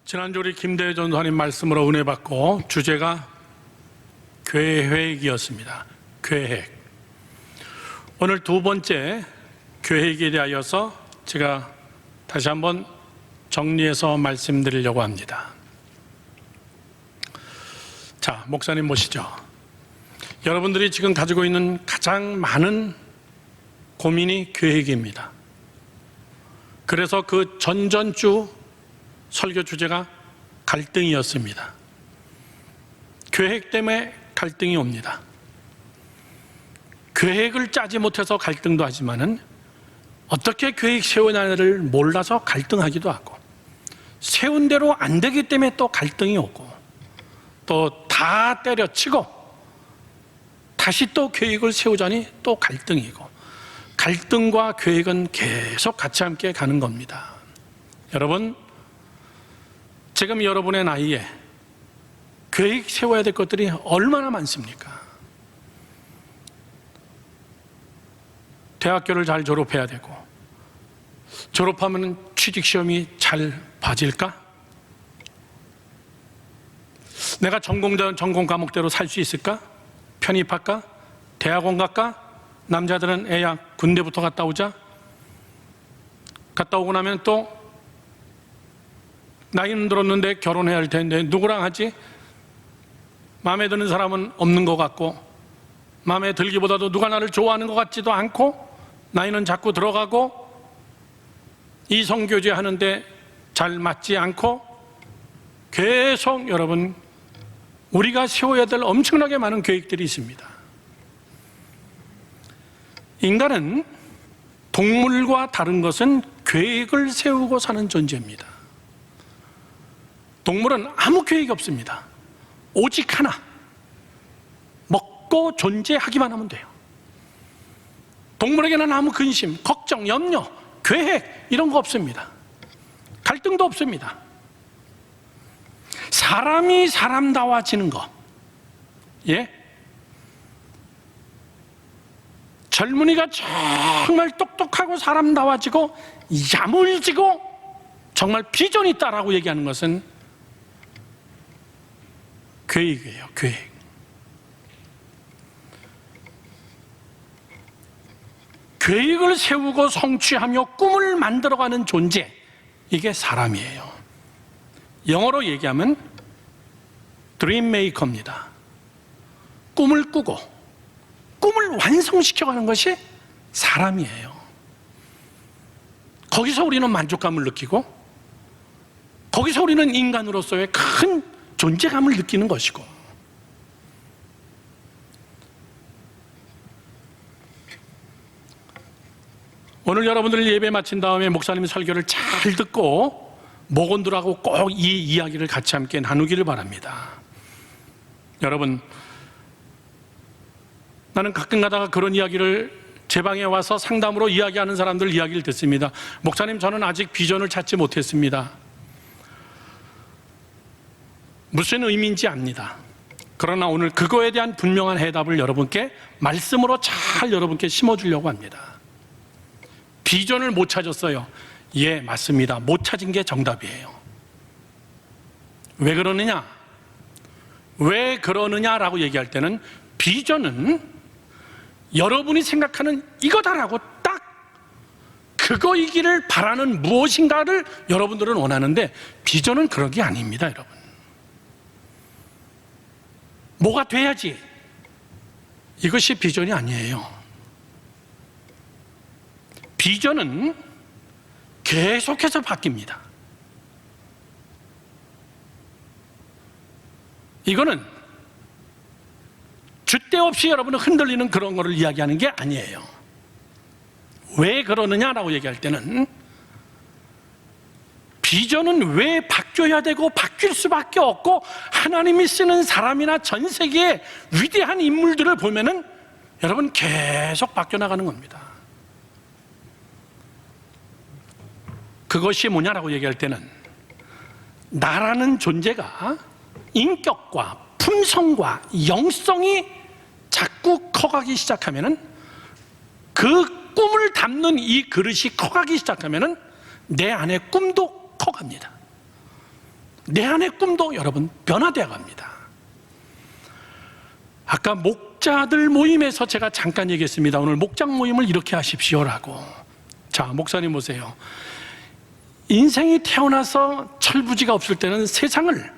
지난주 우리 김대회 전도사님 말씀으로 은혜 받고 주제가 계획이었습니다. 계획. 오늘 두 번째 계획에 대하여서 제가 다시 한번 정리해서 말씀드리려고 합니다. 자, 목사님 모시죠. 여러분들이 지금 가지고 있는 가장 많은 고민이 계획입니다. 그래서 그 전전주 설교 주제가 갈등이었습니다. 계획 때문에 갈등이 옵니다. 계획을 짜지 못해서 갈등도 하지만은 어떻게 계획 세우냐를 몰라서 갈등하기도 하고, 세운 대로 안 되기 때문에 또 갈등이 오고, 또 다 때려치고 다시 또 계획을 세우자니 또 갈등이고, 갈등과 계획은 계속 같이 함께 가는 겁니다. 여러분, 지금 여러분의 나이에 계획 세워야 될 것들이 얼마나 많습니까? 대학교를 잘 졸업해야 되고, 졸업하면 취직시험이 잘 봐질까? 내가 전공 과목대로 살 수 있을까? 편입할까? 대학원 갈까? 남자들은 애야 군대부터 갔다 오자. 갔다 오고 나면 또 나이는 들었는데 결혼해야 할 텐데 누구랑 하지? 마음에 드는 사람은 없는 것 같고, 마음에 들기보다도 누가 나를 좋아하는 것 같지도 않고, 나이는 자꾸 들어가고, 이성교제 하는데 잘 맞지 않고, 계속 여러분 우리가 세워야 될 엄청나게 많은 계획들이 있습니다. 인간은 동물과 다른 것은 계획을 세우고 사는 존재입니다. 동물은 아무 계획이 없습니다. 오직 하나, 먹고 존재하기만 하면 돼요. 동물에게는 아무 근심, 걱정, 염려, 계획 이런 거 없습니다. 갈등도 없습니다. 사람이 사람다워지는 거, 젊은이가 정말 똑똑하고 사람다워지고 야물지고 정말 비전이 있다라고 얘기하는 것은 계획이에요. 계획. 계획을 세우고 성취하며 꿈을 만들어가는 존재, 이게 사람이에요. 영어로 얘기하면 드림 메이커입니다. 꿈을 꾸고 꿈을 완성시켜가는 것이 사람이에요. 거기서 우리는 만족감을 느끼고, 거기서 우리는 인간으로서의 큰 존재감을 느끼는 것이고, 오늘 여러분들 예배 마친 다음에 목사님 설교를 잘 듣고 목원들하고 꼭 이 이야기를 같이 함께 나누기를 바랍니다. 여러분, 나는 가끔 가다가 그런 이야기를 제 방에 와서 상담으로 이야기하는 사람들 이야기를 듣습니다. 목사님, 저는 아직 비전을 찾지 못했습니다. 무슨 의미인지 압니다. 그러나 오늘 그거에 대한 분명한 해답을 여러분께 말씀으로 잘 여러분께 심어주려고 합니다. 비전을 못 찾았어요. 예, 맞습니다. 못 찾은 게 정답이에요. 왜 그러느냐? 왜 그러느냐라고 얘기할 때는 비전은 여러분이 생각하는 이거다라고 딱 그거이기를 바라는 무엇인가를 여러분들은 원하는데, 비전은 그런 게 아닙니다, 여러분. 뭐가 돼야지, 이것이 비전이 아니에요. 비전은 계속해서 바뀝니다. 이거는 줏대 없이 여러분은 흔들리는 그런 거를 이야기하는 게 아니에요. 왜 그러느냐라고 얘기할 때는, 비전은 왜 바뀌어야 되고 바뀔 수밖에 없고, 하나님이 쓰는 사람이나 전 세계의 위대한 인물들을 보면은 여러분 계속 바뀌어 나가는 겁니다. 그것이 뭐냐라고 얘기할 때는, 나라는 존재가 인격과 품성과 영성이 자꾸 커가기 시작하면은, 그 꿈을 담는 이 그릇이 커가기 시작하면은 내 안의 꿈도 커갑니다. 내 안의 꿈도 여러분 변화되어 갑니다. 아까 목자들 모임에서 제가 잠깐 얘기했습니다. 오늘 목장 모임을 이렇게 하십시오라고. 자, 목사님 보세요. 인생이 태어나서 철부지가 없을 때는 세상을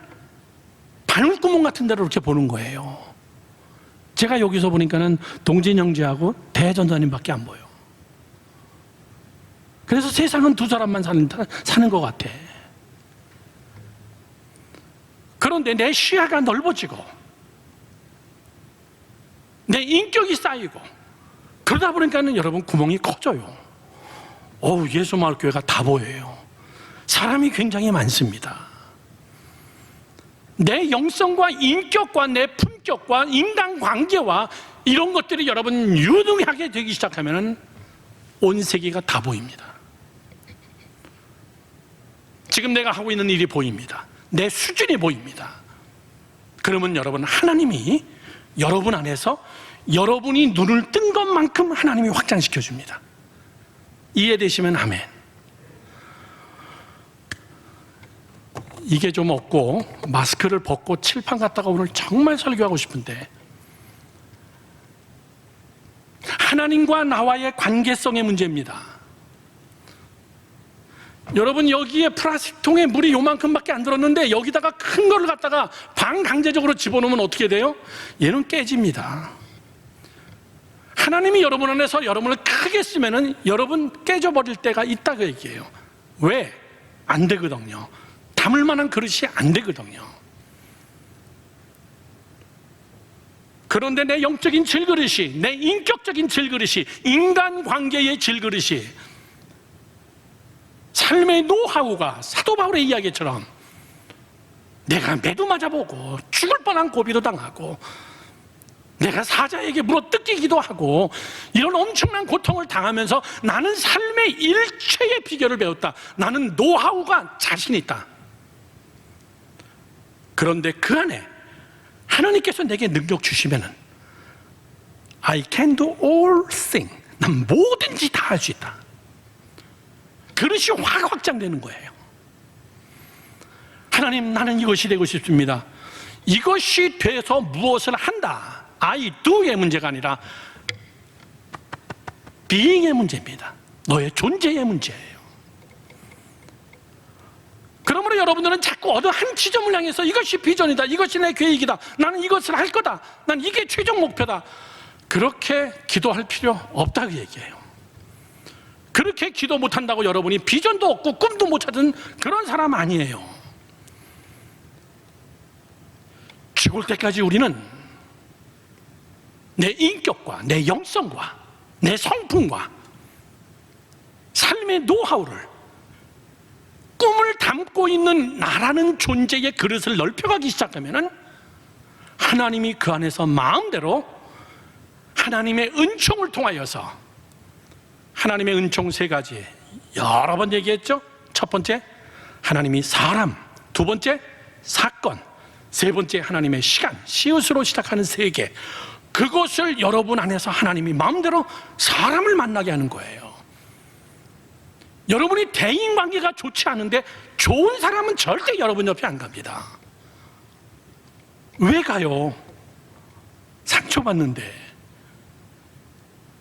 바늘구멍 같은 데로 이렇게 보는 거예요. 제가 여기서 보니까는 동진 형제하고 대전사님밖에 안 보여. 그래서 세상은 두 사람만 사는 것 같아. 그런데 내 시야가 넓어지고 내 인격이 쌓이고 그러다 보니까는 여러분 구멍이 커져요. 예수마을교회가 다 보여요. 사람이 굉장히 많습니다. 내 영성과 인격과 내 품격과 인간관계와 이런 것들이 여러분 유능하게 되기 시작하면 온 세계가 다 보입니다. 지금 내가 하고 있는 일이 보입니다. 내 수준이 보입니다. 그러면 여러분, 하나님이 여러분 안에서 여러분이 눈을 뜬 것만큼 하나님이 확장시켜 줍니다. 이해되시면 아멘. 이게 좀 없고 마스크를 벗고 칠판 갖다가 오늘 정말 설교하고 싶은데, 하나님과 나와의 관계성의 문제입니다. 여러분, 여기에 플라스틱 통에 물이 요만큼밖에 안 들었는데 여기다가 큰 거를 갖다가 반강제적으로 집어넣으면 어떻게 돼요? 얘는 깨집니다. 하나님이 여러분 안에서 여러분을 크게 쓰면은 여러분 깨져버릴 때가 있다고 얘기해요. 왜? 안 되거든요. 담을 만한 그릇이 안 되거든요. 그런데 내 영적인 질그릇이, 내 인격적인 질그릇이, 인간관계의 질그릇이, 삶의 노하우가 사도 바울의 이야기처럼 내가 매도 맞아보고 죽을 뻔한 고비도 당하고 내가 사자에게 물어뜯기기도 하고 이런 엄청난 고통을 당하면서 나는 삶의 일체의 비결을 배웠다. 나는 노하우가 자신 있다. 그런데 그 안에 하나님께서 내게 능력 주시면은 I can do all things. 난 뭐든지 다 할 수 있다. 그릇이 확 확장되는 거예요. 하나님, 나는 이것이 되고 싶습니다. 이것이 돼서 무엇을 한다. I do의 문제가 아니라 being의 문제입니다. 너의 존재의 문제예요. 그러므로 여러분들은 자꾸 어느 한 지점을 향해서 이것이 비전이다, 이것이 내 계획이다, 나는 이것을 할 거다, 난 이게 최종 목표다, 그렇게 기도할 필요 없다고 얘기해요. 그렇게 기도 못한다고 여러분이 비전도 없고 꿈도 못 찾은 그런 사람 아니에요. 죽을 때까지 우리는 내 인격과 내 영성과 내 성품과 삶의 노하우를, 꿈을 담고 있는 나라는 존재의 그릇을 넓혀가기 시작하면 하나님이 그 안에서 마음대로 하나님의 은총을 통하여서, 하나님의 은총 세 가지 여러 번 얘기했죠. 첫 번째, 하나님이 사람. 두 번째, 사건. 세 번째, 하나님의 시간. 시옷으로 시작하는 세계. 그것을 여러분 안에서 하나님이 마음대로 사람을 만나게 하는 거예요. 여러분이 대인관계가 좋지 않은데 좋은 사람은 절대 여러분 옆에 안 갑니다. 왜 가요? 상처받는데.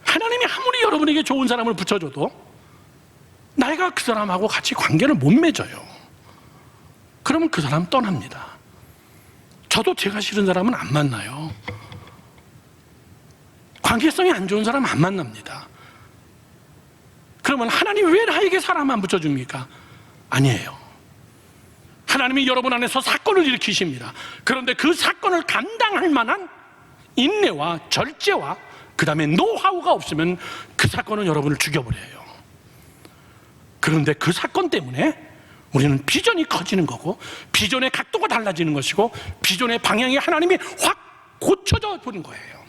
하나님이 아무리 여러분에게 좋은 사람을 붙여줘도 내가 그 사람하고 같이 관계를 못 맺어요. 그러면 그 사람 떠납니다. 저도 제가 싫은 사람은 안 만나요. 관계성이 안 좋은 사람 안 만납니다. 그러면 하나님이 왜 나에게 사람만 붙여줍니까? 아니에요. 하나님이 여러분 안에서 사건을 일으키십니다. 그런데 그 사건을 감당할 만한 인내와 절제와 그 다음에 노하우가 없으면 그 사건은 여러분을 죽여버려요. 그런데 그 사건 때문에 우리는 비전이 커지는 거고, 비전의 각도가 달라지는 것이고, 비전의 방향이 하나님이 확 고쳐져 보는 거예요.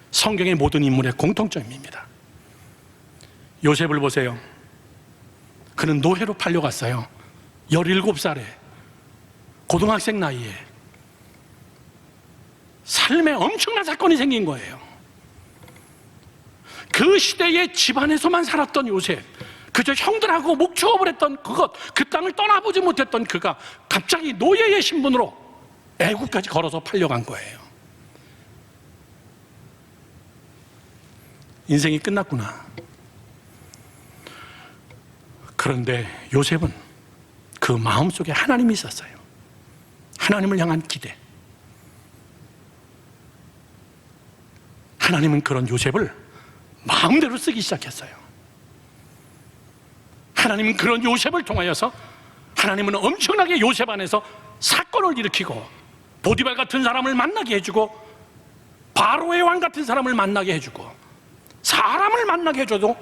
성경의 모든 인물의 공통점입니다. 요셉을 보세요. 그는 노예로 팔려갔어요. 17살에 고등학생 나이에 삶에 엄청난 사건이 생긴 거예요. 그 시대의 집안에서만 살았던 요셉, 그저 형들하고 목축어버렸던 그 땅을 떠나보지 못했던 그가 갑자기 노예의 신분으로 애국까지 걸어서 팔려간 거예요. 인생이 끝났구나. 그런데 요셉은 그 마음속에 하나님이 있었어요. 하나님을 향한 기대. 하나님은 그런 요셉을 마음대로 쓰기 시작했어요. 하나님은 그런 요셉을 통하여서 하나님은 엄청나게 요셉 안에서 사건을 일으키고 보디발 같은 사람을 만나게 해주고 바로의 왕 같은 사람을 만나게 해주고 사람을 만나게 해줘도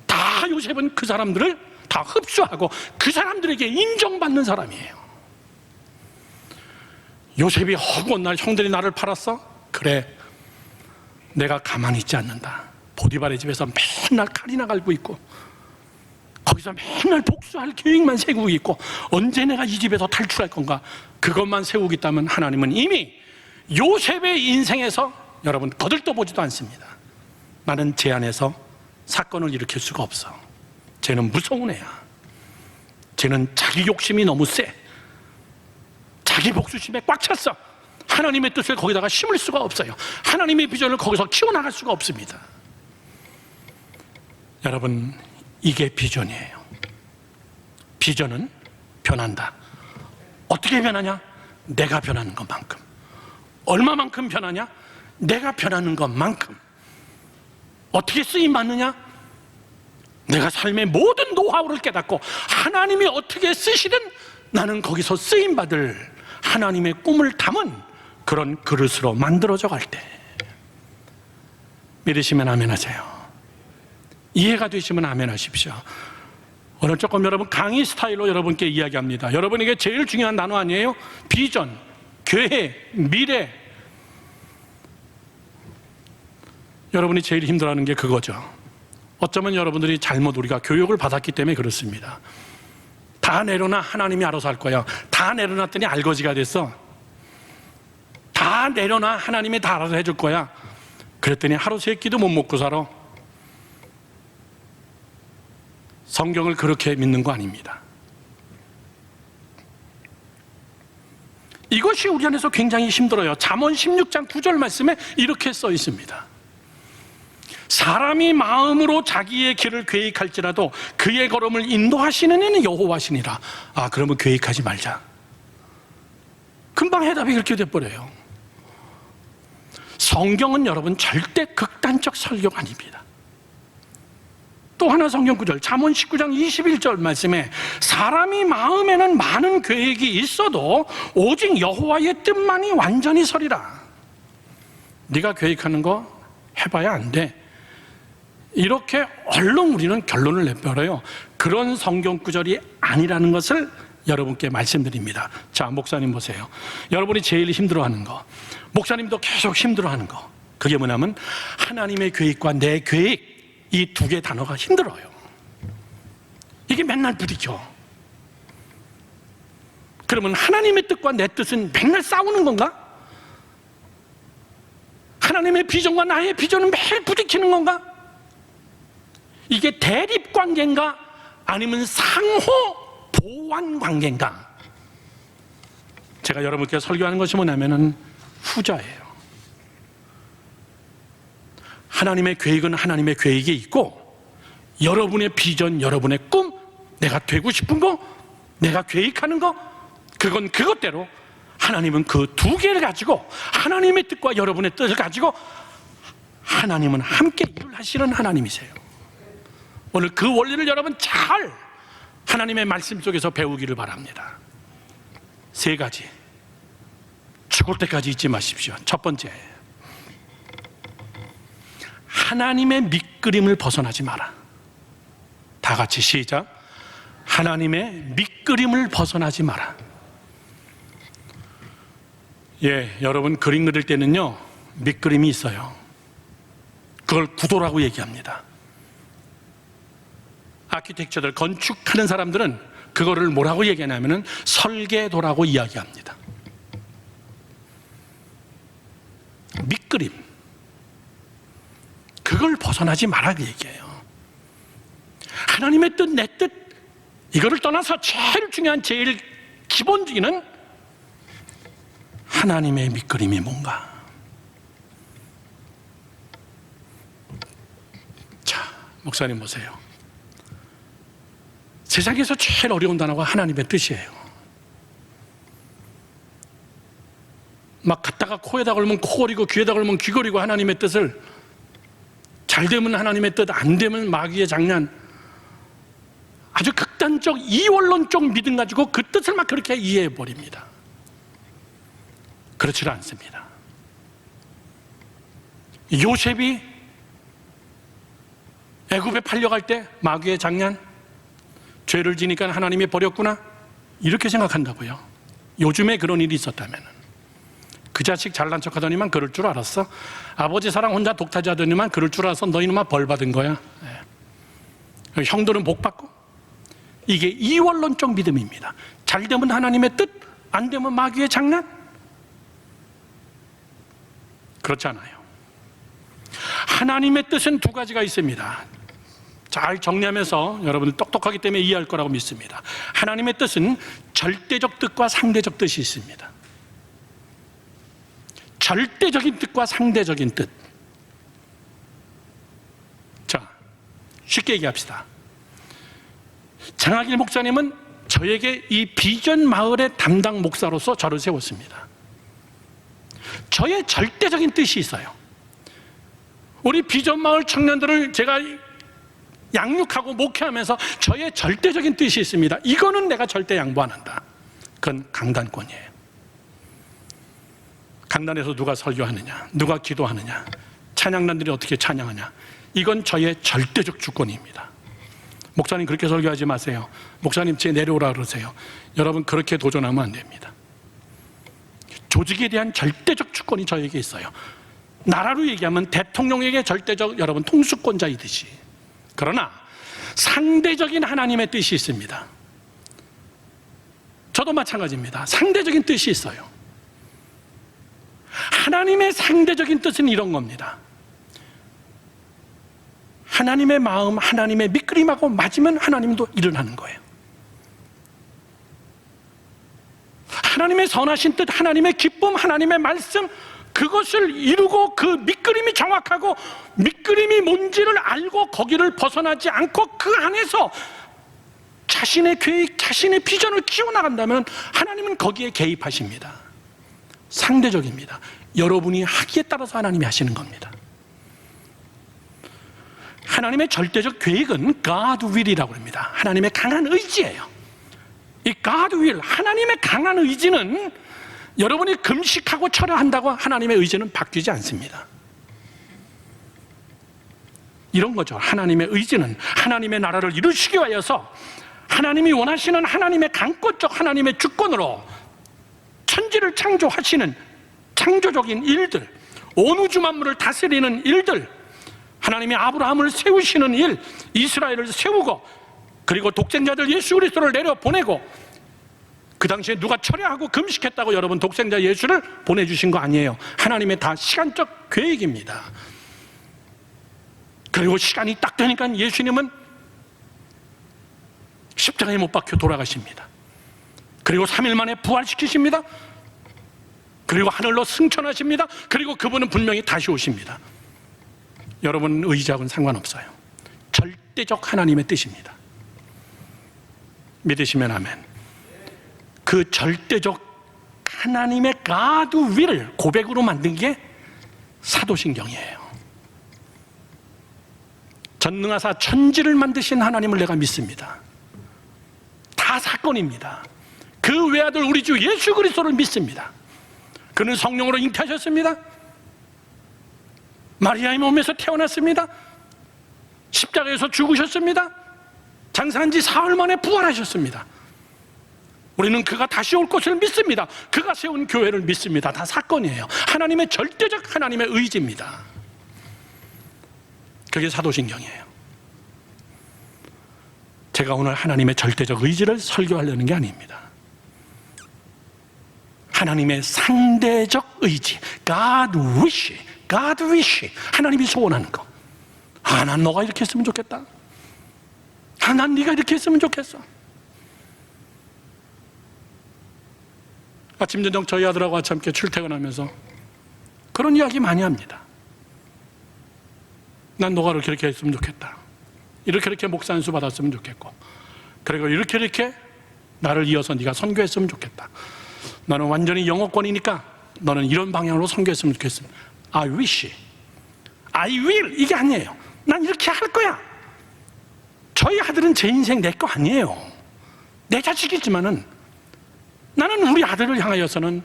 다 요셉은 그 사람들을 다 흡수하고 그 사람들에게 인정받는 사람이에요. 요셉이 허구한 날 형들이 나를 팔았어? 그래, 내가 가만히 있지 않는다. 보디발의 집에서 맨날 칼이나 갈고 있고 거기서 맨날 복수할 계획만 세우고 있고 언제 내가 이 집에서 탈출할 건가 그것만 세우고 있다면 하나님은 이미 요셉의 인생에서 여러분 거들떠보지도 않습니다. 나는 제 안에서 사건을 일으킬 수가 없어. 쟤는 무서운 애야. 쟤는 자기 욕심이 너무 세. 자기 복수심에 꽉 찼어. 하나님의 뜻을 거기다가 심을 수가 없어요. 하나님의 비전을 거기서 키워나갈 수가 없습니다. 여러분, 이게 비전이에요. 비전은 변한다. 어떻게 변하냐? 내가 변하는 것만큼. 얼마만큼 변하냐? 내가 변하는 것만큼. 어떻게 쓰임받느냐? 내가 삶의 모든 노하우를 깨닫고 하나님이 어떻게 쓰시든 나는 거기서 쓰임받을 하나님의 꿈을 담은 그런 그릇으로 만들어져 갈 때 믿으시면 아멘 하세요. 이해가 되시면 아멘 하십시오. 오늘 조금 여러분 강의 스타일로 여러분께 이야기합니다. 여러분에게 제일 중요한 단어 아니에요? 비전, 계획, 미래. 여러분이 제일 힘들어하는 게 그거죠. 어쩌면 여러분들이 잘못 우리가 교육을 받았기 때문에 그렇습니다. 다 내려놔, 하나님이 알아서 할 거야. 다 내려놨더니 알거지가 됐어. 다 내려놔, 하나님이 다 알아서 해줄 거야. 그랬더니 하루 세 끼도 못 먹고 살아. 성경을 그렇게 믿는 거 아닙니다. 이것이 우리 안에서 굉장히 힘들어요. 잠언 16장 9절 말씀에 이렇게 써 있습니다. 사람이 마음으로 자기의 길을 계획할지라도 그의 걸음을 인도하시는 이는 여호와시니라. 아, 그러면 계획하지 말자. 금방 해답이 그렇게 돼버려요. 성경은 여러분 절대 극단적 설교가 아닙니다. 또 하나 성경 구절 잠언 19장 21절 말씀에 사람이 마음에는 많은 계획이 있어도 오직 여호와의 뜻만이 완전히 서리라. 네가 계획하는 거 해봐야 안 돼. 이렇게 얼른 우리는 결론을 내버려요. 그런 성경 구절이 아니라는 것을 여러분께 말씀드립니다. 자, 목사님 보세요. 여러분이 제일 힘들어하는 거, 목사님도 계속 힘들어하는 거, 그게 뭐냐면 하나님의 계획과 내 계획, 이 두 개 단어가 힘들어요. 이게 맨날 부딪혀. 그러면 하나님의 뜻과 내 뜻은 맨날 싸우는 건가? 하나님의 비전과 나의 비전은 매일 부딪히는 건가? 이게 대립 관계인가? 아니면 상호 보완 관계인가? 제가 여러분께 설교하는 것이 뭐냐면은 후자예요. 하나님의 계획은 하나님의 계획이 있고 여러분의 비전, 여러분의 꿈, 내가 되고 싶은 거, 내가 계획하는 거, 그건 그것대로 하나님은 그 두 개를 가지고 하나님의 뜻과 여러분의 뜻을 가지고 하나님은 함께 일을 하시는 하나님이세요. 오늘 그 원리를 여러분 잘 하나님의 말씀 속에서 배우기를 바랍니다. 세 가지. 죽을 때까지 잊지 마십시오. 첫 번째, 하나님의 밑그림을 벗어나지 마라. 다 같이 시작. 하나님의 밑그림을 벗어나지 마라. 예, 여러분 그림 그릴 때는요 밑그림이 있어요. 그걸 구도라고 얘기합니다. 아키텍처들, 건축하는 사람들은 그거를 뭐라고 얘기하냐면은 설계도라고 이야기합니다. 밑그림, 그걸 벗어나지 말라 그 얘기예요. 하나님의 뜻, 내 뜻, 이거를 떠나서 제일 중요한, 제일 기본적인 하나님의 밑그림이 뭔가. 자, 목사님 보세요. 세상에서 제일 어려운 단어가 하나님의 뜻이에요. 막 갖다가 코에다 걸면 코 고리고 귀에다 걸면 귀 고리고 하나님의 뜻을, 잘 되면 하나님의 뜻, 안 되면 마귀의 장난, 아주 극단적 이원론적 믿음 가지고 그 뜻을 막 그렇게 이해해 버립니다. 그렇지 않습니다. 요셉이 애굽에 팔려갈 때 마귀의 장난, 죄를 지니까 하나님이 버렸구나, 이렇게 생각한다고요. 요즘에 그런 일이 있었다면, 그 자식 잘난 척 하더니만 그럴 줄 알았어. 아버지 사랑 혼자 독타지 하더니만 그럴 줄 알았어. 너희는만 벌 받은 거야. 형들은 복 받고. 이게 이원론적 믿음입니다. 잘 되면 하나님의 뜻, 안 되면 마귀의 장난? 그렇지 않아요. 하나님의 뜻은 두 가지가 있습니다. 잘 정리하면서 여러분들 똑똑하기 때문에 이해할 거라고 믿습니다. 하나님의 뜻은 절대적 뜻과 상대적 뜻이 있습니다. 절대적인 뜻과 상대적인 뜻. 자, 쉽게 얘기합시다. 장학일 목사님은 저에게 이 비전 마을의 담당 목사로서 저를 세웠습니다. 저의 절대적인 뜻이 있어요. 우리 비전 마을 청년들을 제가 양육하고 목회하면서 저의 절대적인 뜻이 있습니다. 이거는 내가 절대 양보 안 한다. 그건 강단권이에요. 강단에서 누가 설교하느냐, 누가 기도하느냐, 찬양단들이 어떻게 찬양하냐, 이건 저의 절대적 주권입니다. 목사님 그렇게 설교하지 마세요. 목사님 제 내려오라 그러세요. 여러분 그렇게 도전하면 안 됩니다. 조직에 대한 절대적 주권이 저에게 있어요. 나라로 얘기하면 대통령에게 절대적, 여러분 통수권자이듯이. 그러나 상대적인 하나님의 뜻이 있습니다. 저도 마찬가지입니다. 상대적인 뜻이 있어요. 하나님의 상대적인 뜻은 이런 겁니다. 하나님의 마음, 하나님의 밑그림하고 맞으면 하나님도 일을 하는 거예요. 하나님의 선하신 뜻, 하나님의 기쁨, 하나님의 말씀, 그것을 이루고 그 밑그림이 정확하고 밑그림이 뭔지를 알고 거기를 벗어나지 않고 그 안에서 자신의 계획, 자신의 비전을 키워나간다면 하나님은 거기에 개입하십니다. 상대적입니다. 여러분이 하기에 따라서 하나님이 하시는 겁니다. 하나님의 절대적 계획은 God will이라고 합니다. 하나님의 강한 의지예요. 이 God will, 하나님의 강한 의지는 여러분이 금식하고 철회한다고 하나님의 의지는 바뀌지 않습니다. 이런 거죠. 하나님의 의지는 하나님의 나라를 이루시기 위해서 하나님이 원하시는 하나님의 강권적 하나님의 주권으로 천지를 창조하시는 창조적인 일들, 온 우주 만물을 다스리는 일들, 하나님이 아브라함을 세우시는 일, 이스라엘을 세우고 그리고 독생자들 예수 그리스도를 내려보내고, 그 당시에 누가 철회하고 금식했다고 여러분 독생자 예수를 보내주신 거 아니에요. 하나님의 다 시간적 계획입니다. 그리고 시간이 딱 되니까 예수님은 십자가에 못 박혀 돌아가십니다. 그리고 3일 만에 부활시키십니다. 그리고 하늘로 승천하십니다. 그리고 그분은 분명히 다시 오십니다. 여러분 의지하고는 상관없어요. 절대적 하나님의 뜻입니다. 믿으시면 아멘. 그 절대적 하나님의 God will을 고백으로 만든 게 사도신경이에요. 전능하사 천지를 만드신 하나님을 내가 믿습니다. 다 사건입니다. 그 외아들 우리 주 예수 그리스도를 믿습니다. 그는 성령으로 잉태하셨습니다. 마리아의 몸에서 태어났습니다. 십자가에서 죽으셨습니다. 장사한 지 사흘 만에 부활하셨습니다. 우리는 그가 다시 올 것을 믿습니다. 그가 세운 교회를 믿습니다. 다 사건이에요. 하나님의 절대적 하나님의 의지입니다. 그게 사도신경이에요. 제가 오늘 하나님의 절대적 의지를 설교하려는 게 아닙니다. 하나님의 상대적 의지, God wish, God wish, 하나님이 소원하는 거. 난 너가 이렇게 했으면 좋겠다. 난 네가 이렇게 했으면 좋겠어. 아침 저녁 저희 아들하고 같이 함께 출퇴근하면서 그런 이야기 많이 합니다. 난 너가 이렇게 했으면 좋겠다. 이렇게 목사 안수 받았으면 좋겠고, 그리고 이렇게 나를 이어서 네가 선교했으면 좋겠다. 너는 완전히 영어권이니까 너는 이런 방향으로 선교했으면 좋겠습니다. I wish, I will, 이게 아니에요. 난 이렇게 할 거야. 저희 아들은 제 인생 내 거 아니에요. 내 자식이지만은 나는 우리 아들을 향하여서는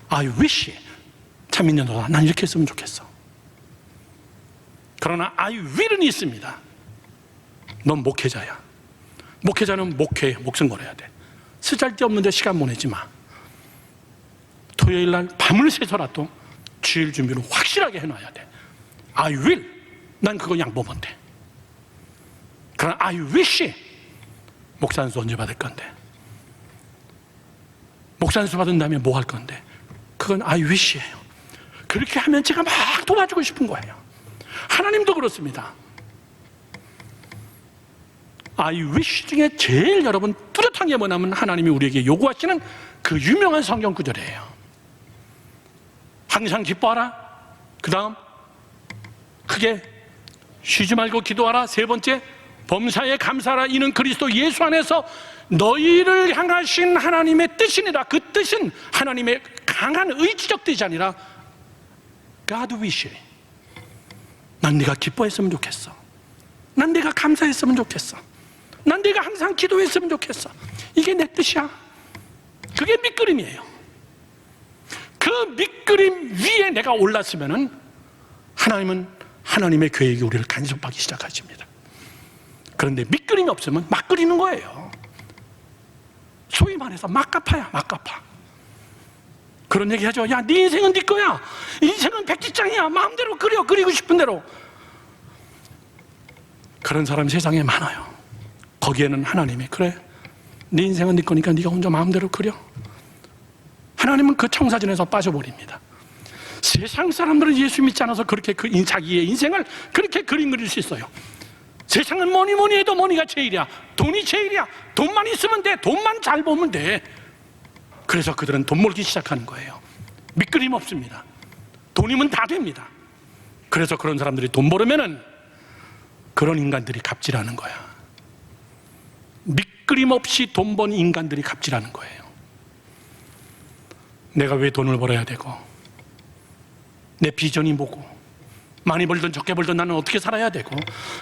I wish, 차민년 너가 난 이렇게 했으면 좋겠어. 그러나 I will은 있습니다. 넌 목회자야. 목회자는 목회에 목숨 걸어야 돼. 쓰잘데없는데 시간 보내지 마. 토요일 날 밤을 새서라도 주일 준비를 확실하게 해놔야 돼. I will, 난 그거 양보 못해. 그러나 I wish, 목사 안수 언제 받을 건데? 목사 안수 받은 다음에 뭐 할 건데? 그건 I wish예요. 그렇게 하면 제가 막 도와주고 싶은 거예요. 하나님도 그렇습니다. I wish 중에 제일 여러분 뚜렷한 게 뭐냐면 하나님이 우리에게 요구하시는 그 유명한 성경 구절이에요. 항상 기뻐하라. 그 다음 크게 쉬지 말고 기도하라. 세 번째 범사에 감사하라. 이는 그리스도 예수 안에서 너희를 향하신 하나님의 뜻이니라. 그 뜻은 하나님의 강한 의지적 뜻이 아니라 God wish. 난 네가 기뻐했으면 좋겠어. 난 네가 감사했으면 좋겠어. 난 네가 항상 기도했으면 좋겠어. 이게 내 뜻이야. 그게 밑그림이에요. 그 밑그림 위에 내가 올랐으면은 하나님은 하나님의 계획이 우리를 간섭하기 시작하십니다. 그런데 밑그림이 없으면 막 그리는 거예요. 소위 말해서 막가파야, 막가파. 그런 얘기 하죠. 야, 네 인생은 네 거야. 인생은 백지장이야. 마음대로 그려, 그리고 싶은 대로. 그런 사람 세상에 많아요. 거기에는 하나님이 그래, 네 인생은 네 거니까 네가 혼자 마음대로 그려. 하나님은 그 청사진에서 빠져버립니다. 세상 사람들은 예수 믿지 않아서 그렇게 자기의 인생을 그렇게 그릴 수 있어요. 세상은 뭐니 해도 머니가 제일이야. 돈이 제일이야. 돈만 있으면 돼. 돈만 잘 보면 돼. 그래서 그들은 돈 벌기 시작하는 거예요. 밑그림 없습니다. 돈이면 다 됩니다. 그래서 그런 사람들이 돈 벌으면은 그런 인간들이 갑질하는 거야. 밑그림 없이 돈 번 인간들이 갑질하는 거예요. 내가 왜 돈을 벌어야 되고, 내 비전이 뭐고, 많이 벌든 적게 벌든 나는 어떻게 살아야 되고,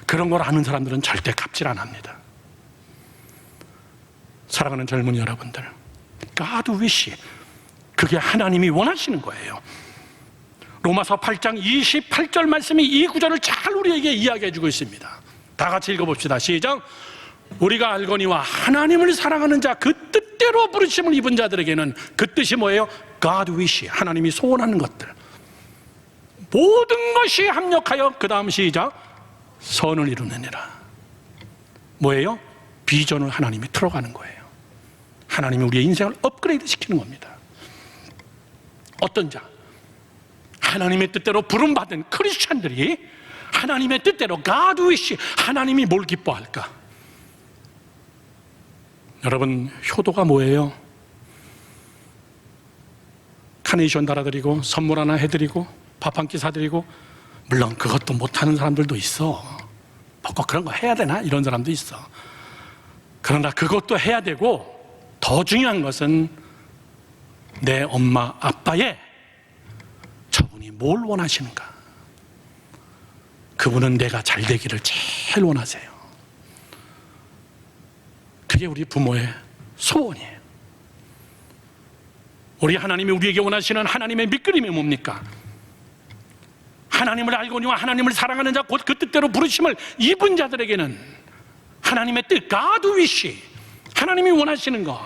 그런 걸 아는 사람들은 절대 갑질 안 합니다. 사랑하는 젊은이 여러분들, God wish, 그게 하나님이 원하시는 거예요. 로마서 8장 28절 말씀이 이 구절을 잘 우리에게 이야기해 주고 있습니다. 다 같이 읽어봅시다. 시작. 우리가 알거니와 하나님을 사랑하는 자, 그 뜻대로 부르심을 입은 자들에게는 그 뜻이 뭐예요? God wish, 하나님이 소원하는 것들, 모든 것이 합력하여, 그 다음 시작, 선을 이루느니라. 뭐예요? 비전을 하나님이 틀어가는 거예요. 하나님이 우리의 인생을 업그레이드 시키는 겁니다. 어떤 자? 하나님의 뜻대로 부름받은 크리스찬들이 하나님의 뜻대로 God wish, 하나님이 뭘 기뻐할까? 여러분, 효도가 뭐예요? 카네이션 달아드리고 선물 하나 해드리고 밥 한 끼 사드리고, 물론 그것도 못하는 사람들도 있어. 꼭 그런 거 해야 되나? 이런 사람도 있어. 그러나 그것도 해야 되고, 더 중요한 것은 내 엄마 아빠의 저분이 뭘 원하시는가? 그분은 내가 잘 되기를 제일 원하세요. 그게 우리 부모의 소원이에요. 우리 하나님이 우리에게 원하시는 하나님의 밑그림이 뭡니까? 하나님을 알거니와 하나님을 사랑하는 자, 곧 그 뜻대로 부르심을 입은 자들에게는 하나님의 뜻, God wish, 하나님이 원하시는 거,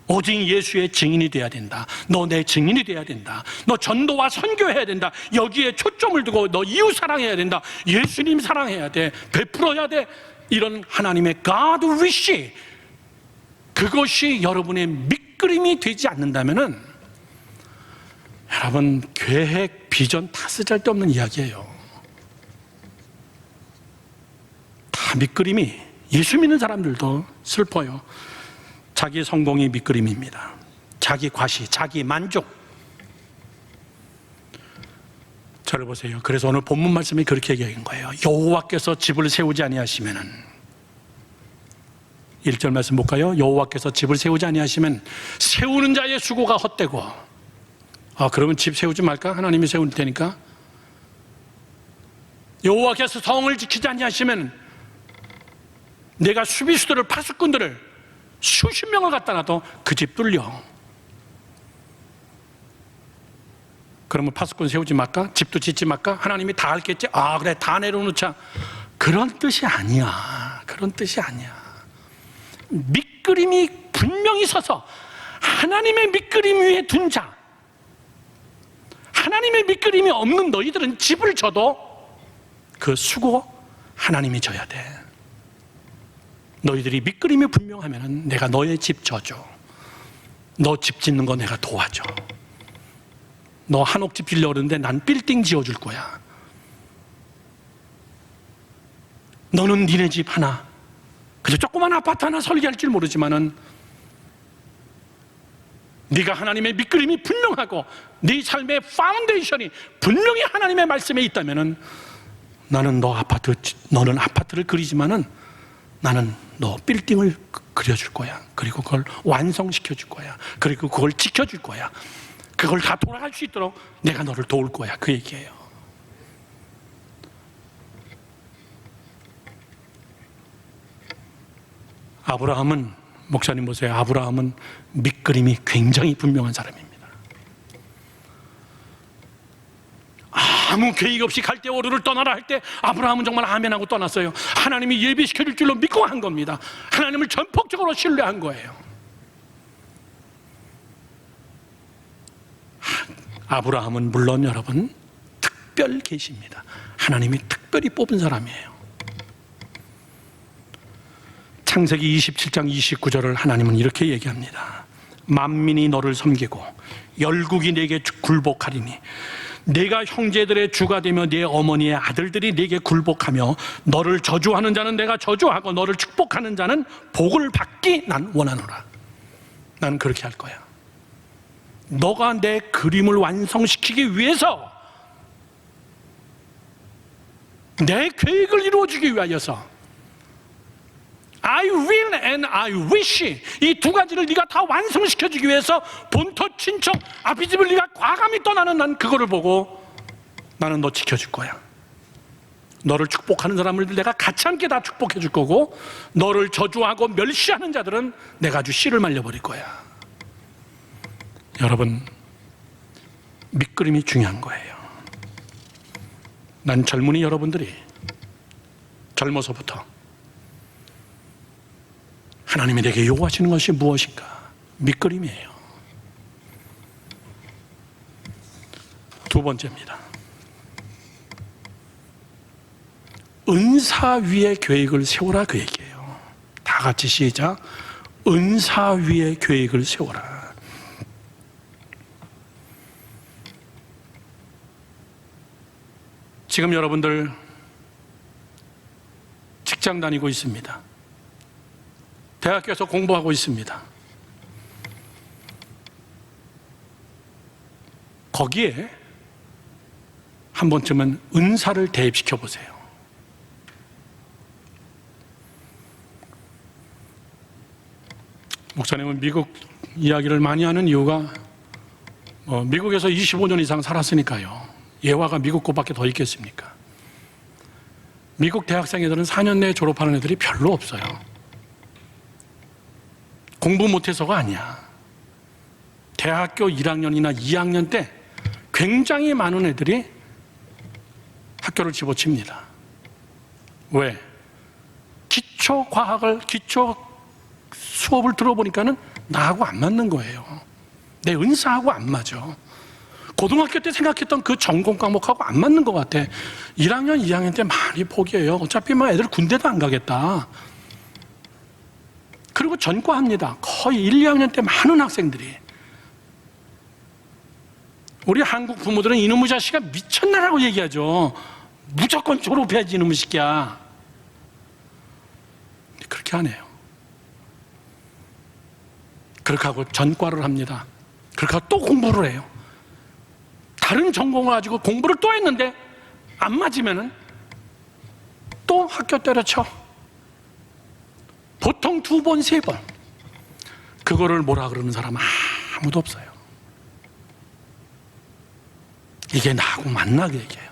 오직 예수의 증인이 돼야 된다. 너 내 증인이 돼야 된다. 너 전도와 선교해야 된다. 여기에 초점을 두고 너 이웃 사랑해야 된다. 예수님 사랑해야 돼. 베풀어야 돼. 이런 하나님의 God wish, 그것이 여러분의 밑그림이 되지 않는다면은 여러분, 계획, 비전 다 쓰잘데없는 이야기예요. 다 밑그림이, 예수 믿는 사람들도 슬퍼요. 자기 성공이 밑그림입니다. 자기 과시, 자기 만족. 저를 보세요. 그래서 오늘 본문 말씀이 그렇게 얘기한 거예요. 여호와께서 집을 세우지 아니하시면은, 1절 말씀 볼까요? 여호와께서 집을 세우지 아니하시면 세우는 자의 수고가 헛되고. 그러면 집 세우지 말까? 하나님이 세울 테니까. 여호와께서 성을 지키지 아니하시면 내가 수비수들을, 파수꾼들을 수십 명을 갖다 놔도 그 집 뚫려. 그러면 파수꾼 세우지 말까? 집도 짓지 말까? 하나님이 다 알겠지? 그래, 다 내려놓자. 그런 뜻이 아니야. 그런 뜻이 아니야. 밑그림이 분명히 서서 하나님의 밑그림 위에 둔 자, 하나님의 밑그림이 없는 너희들은 집을 져도 그 수고 하나님이 져야 돼. 너희들이 밑그림이 분명하면 내가 너의 집 져줘. 너 집 짓는 거 내가 도와줘. 너 한옥집 빌려오는데 난 빌딩 지어줄 거야. 너는 니네 집 하나, 그저 조그만 아파트 하나 설계할 줄 모르지만은 네가 하나님의 밑그림이 분명하고 네 삶의 파운데이션이 분명히 하나님의 말씀에 있다면은 나는 너는 아파트를 그리지만은 나는 너 빌딩을 그려줄 거야. 그리고 그걸 완성시켜 줄 거야. 그리고 그걸 지켜줄 거야. 그걸 다 돌아갈 수 있도록 내가 너를 도울 거야. 그 얘기예요. 아브라함은, 목사님 보세요. 아브라함은 밑그림이 굉장히 분명한 사람입니다. 아무 계획 없이 갈대오르를 떠나라 할 때 아브라함은 정말 아멘하고 떠났어요. 하나님이 예비시켜 줄 줄로 믿고 한 겁니다. 하나님을 전폭적으로 신뢰한 거예요. 아브라함은 물론 여러분 특별 계시입니다. 하나님이 특별히 뽑은 사람이에요. 창세기 27장 29절을 하나님은 이렇게 얘기합니다. 만민이 너를 섬기고 열국이 내게 굴복하리니 내가 형제들의 주가 되며 네 어머니의 아들들이 네게 굴복하며 너를 저주하는 자는 내가 저주하고 너를 축복하는 자는 복을 받기 난 원하노라. 나는 그렇게 할 거야. 너가 내 그림을 완성시키기 위해서, 내 계획을 이루어주기 위하여서 I will and I wish, 이 두 가지를 네가 다 완성시켜주기 위해서 본토 친척 아비집을 네가 과감히 떠나는 난 그거를 보고 나는 너 지켜줄 거야. 너를 축복하는 사람을 내가 같이 함께 다 축복해 줄 거고 너를 저주하고 멸시하는 자들은 내가 아주 씨를 말려버릴 거야. 여러분, 밑그림이 중요한 거예요. 난 젊은이 여러분들이 젊어서부터 하나님이 내게 요구하시는 것이 무엇인가? 밑그림이에요. 두 번째입니다. 은사 위에 계획을 세우라, 그 얘기예요. 다 같이 시작. 은사 위에 계획을 세우라. 지금 여러분들 직장 다니고 있습니다. 대학교에서 공부하고 있습니다. 거기에 한 번쯤은 은사를 대입시켜 보세요. 목사님은 미국 이야기를 많이 하는 이유가 미국에서 25년 이상 살았으니까요. 예화가 미국 곳밖에 더 있겠습니까? 미국 대학생 애들은 4년 내에 졸업하는 애들이 별로 없어요. 공부 못해서가 아니야. 대학교 1학년이나 2학년 때 굉장히 많은 애들이 학교를 집어칩니다. 왜? 기초 수업을 들어보니까는 나하고 안 맞는 거예요. 내 은사하고 안 맞아. 고등학교 때 생각했던 그 전공 과목하고 안 맞는 것 같아. 1학년, 2학년 때 많이 포기해요. 어차피 애들 군대도 안 가겠다. 그리고 전과합니다. 거의 1, 2학년 때 많은 학생들이. 우리 한국 부모들은 이놈의 자식아 미쳤나라고 얘기하죠. 무조건 졸업해야지 이놈의 새끼야. 그렇게 하네요. 그렇게 하고 전과를 합니다. 그렇게 하고 또 공부를 해요. 다른 전공을 가지고 공부를 또 했는데 안 맞으면은 또 학교 때려쳐. 보통 2번, 3번. 그거를 뭐라 그러는 사람 아무도 없어요. 이게 나하고 맞나 그 얘기예요.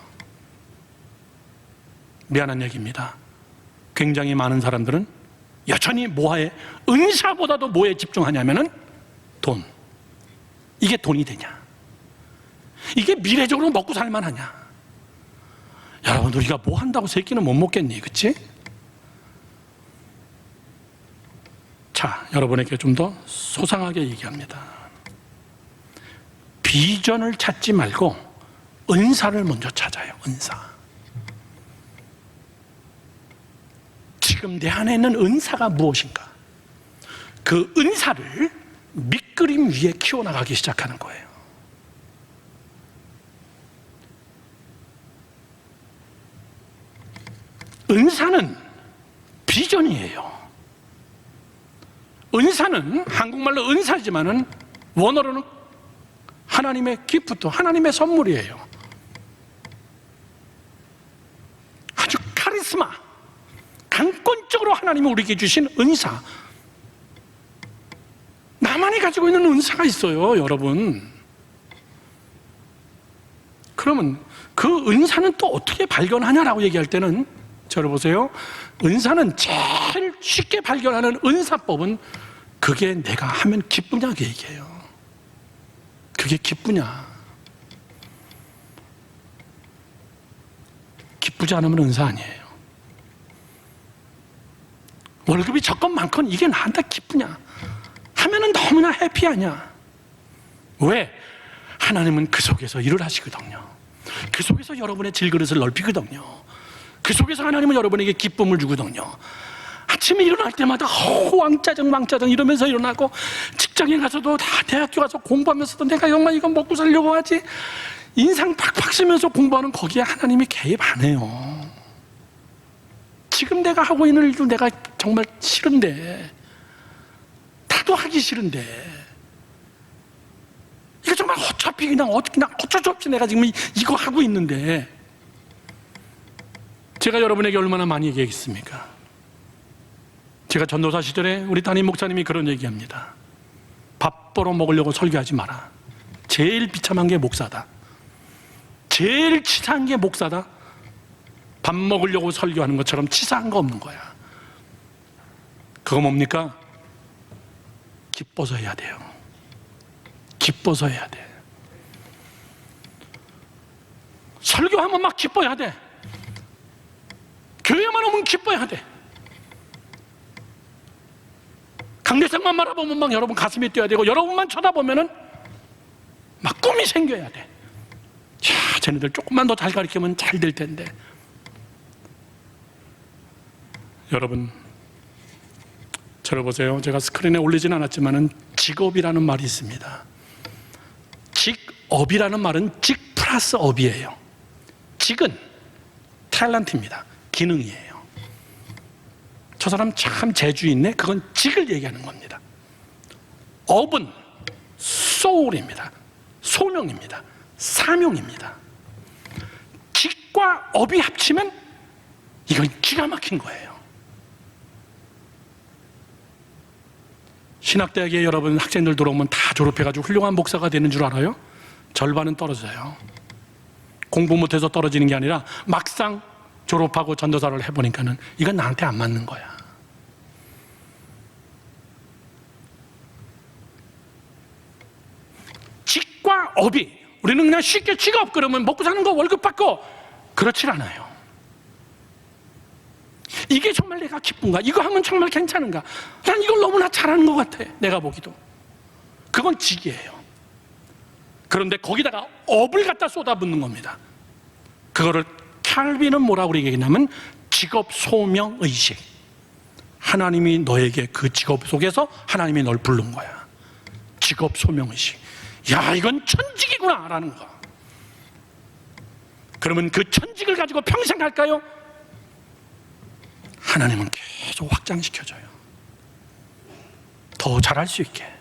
미안한 얘기입니다. 굉장히 많은 사람들은 여전히 뭐에, 은사보다도 뭐에 집중하냐면은 돈. 이게 돈이 되냐? 이게 미래적으로 먹고 살만하냐? 여러분, 우리가 뭐 한다고 새끼는 못 먹겠니? 그치? 자, 여러분에게 좀 더 소상하게 얘기합니다. 비전을 찾지 말고 은사를 먼저 찾아요. 은사. 지금 내 안에 있는 은사가 무엇인가? 그 은사를 밑그림 위에 키워나가기 시작하는 거예요. 은사는 비전이에요. 은사는 한국말로 은사지만은 원어로는 하나님의 기프트, 하나님의 선물이에요. 아주 카리스마, 강권적으로 하나님이 우리에게 주신 은사. 나만이 가지고 있는 은사가 있어요, 여러분. 그러면 그 은사는 또 어떻게 발견하냐라고 얘기할 때는, 저를 보세요. 은사는 제일 쉽게 발견하는 은사법은 그게 내가 하면 기쁘냐 그 얘기예요. 그게 기쁘냐. 기쁘지 않으면 은사 아니에요. 월급이 적건 많건 이게 나한테 기쁘냐 하면은 너무나 해피하냐. 왜? 하나님은 그 속에서 일을 하시거든요. 그 속에서 여러분의 질그릇을 넓히거든요. 그 속에서 하나님은 여러분에게 기쁨을 주거든요. 아침에 일어날 때마다 왕짜정 이러면서 일어나고, 직장에 가서도 다 대학교 가서 공부하면서도 내가 정말 이거 먹고 살려고 하지, 인상 팍팍 쓰면서 공부하는 거기에 하나님이 개입 안 해요. 지금 내가 하고 있는 일도 내가 정말 싫은데, 나도 하기 싫은데, 이거 정말 어차피 그냥 어쩔 수 없이 내가 지금 이거 하고 있는데, 제가 여러분에게 얼마나 많이 얘기했습니까? 제가 전도사 시절에 우리 담임 목사님이 그런 얘기합니다. 밥 벌어 먹으려고 설교하지 마라. 제일 비참한 게 목사다. 제일 치사한 게 목사다. 밥 먹으려고 설교하는 것처럼 치사한 거 없는 거야. 그거 뭡니까? 기뻐서 해야 돼요. 기뻐서 해야 돼. 설교하면 막 기뻐야 돼. 교회만 오면 기뻐야 돼. 강대상만 바라보면 막 여러분 가슴이 뛰어야 되고, 여러분만 쳐다보면은 막 꿈이 생겨야 돼. 자, 쟤네들 조금만 더 잘 가르치면 잘 될 텐데. 여러분, 저를 보세요. 제가 스크린에 올리진 않았지만은 직업이라는 말이 있습니다. 직업이라는 말은 직 플러스 업이에요. 직은 탤런트입니다. 기능이에요. 저 사람 참 재주 있네. 그건 직을 얘기하는 겁니다. 업은 소울입니다. 소명입니다. 사명입니다. 직과 업이 합치면 이건 기가 막힌 거예요. 신학대학에 여러분 학생들 들어오면 다 졸업해가지고 훌륭한 목사가 되는 줄 알아요? 절반은 떨어져요. 공부 못해서 떨어지는 게 아니라 막상 졸업하고 전도사를 해보니까는 이건 나한테 안 맞는 거야. 직과 업이, 우리는 그냥 쉽게 직업 그러면 먹고 사는 거 월급 받고, 그렇지 않아요. 이게 정말 내가 기쁜가? 이거 하면 정말 괜찮은가? 난 이걸 너무나 잘하는 것 같아, 내가 보기도. 그건 직이에요. 그런데 거기다가 업을 갖다 쏟아붓는 겁니다. 그거를 칼빈은 뭐라고 얘기했냐면 직업 소명 의식. 하나님이 너에게 그 직업 속에서 하나님이 널 부른 거야. 직업 소명 의식. 야, 이건 천직이구나 라는 거. 그러면 그 천직을 가지고 평생 갈까요? 하나님은 계속 확장시켜줘요. 더 잘할 수 있게,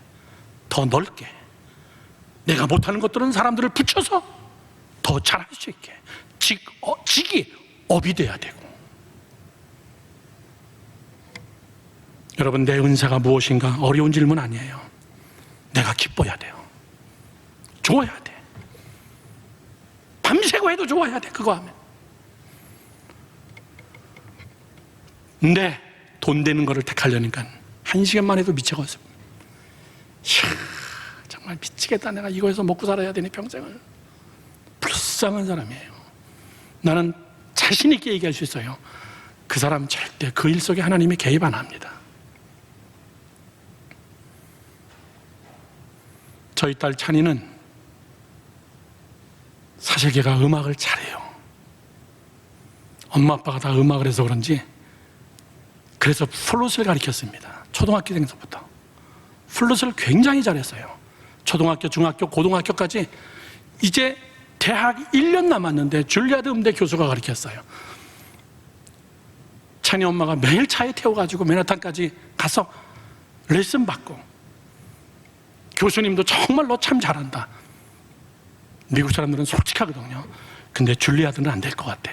더 넓게, 내가 못하는 것들은 사람들을 붙여서 더 잘할 수 있게, 직이 업이 돼야 되고. 여러분, 내 은사가 무엇인가 어려운 질문 아니에요. 내가 기뻐야 돼요. 좋아야 돼. 밤새고 해도 좋아야 돼, 그거 하면. 근데 돈 되는 거를 택하려니까 1시간만 해도 미쳐가지고, 이야, 정말 미치겠다. 내가 이거에서 먹고 살아야 되니 평생을. 불쌍한 사람이에요. 나는 자신 있게 얘기할 수 있어요. 그 사람 절대 그 일 속에 하나님이 개입 안 합니다. 저희 딸 찬이는 사실 걔가 음악을 잘해요. 엄마 아빠가 다 음악을 해서 그런지, 그래서 플룻을 가르쳤습니다. 초등학교생부터 플룻을 굉장히 잘했어요. 초등학교, 중학교, 고등학교까지. 이제 대학 1년 남았는데 줄리아드 음대 교수가 가르쳤어요. 찬이 엄마가 매일 차에 태워가지고 맨하탄까지 가서 레슨 받고, 교수님도 정말 너 참 잘한다. 미국 사람들은 솔직하거든요. 근데 줄리아드는 안 될 것 같아.